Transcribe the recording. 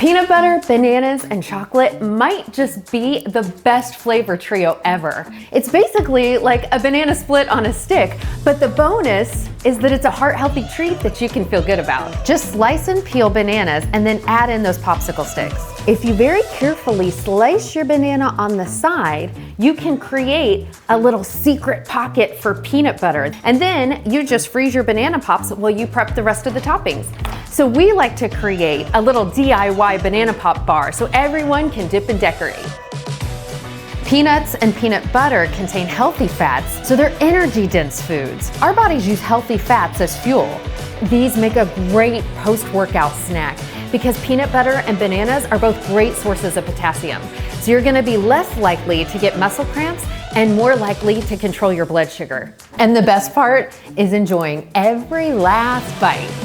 Peanut butter, bananas, and chocolate might just be the best flavor trio ever. It's basically like a banana split on a stick, but the bonus is that it's a heart-healthy treat that you can feel good about. Just slice and peel bananas and then add in those popsicle sticks. If you very carefully slice your banana on the side, you can create a little secret pocket for peanut butter. And then you just freeze your banana pops while you prep the rest of the toppings. So we like to create a little DIY banana pop bar so everyone can dip and decorate. Peanuts and peanut butter contain healthy fats, so they're energy-dense foods. Our bodies use healthy fats as fuel. These make a great post-workout snack because peanut butter and bananas are both great sources of potassium. So you're gonna be less likely to get muscle cramps and more likely to control your blood sugar. And the best part is enjoying every last bite.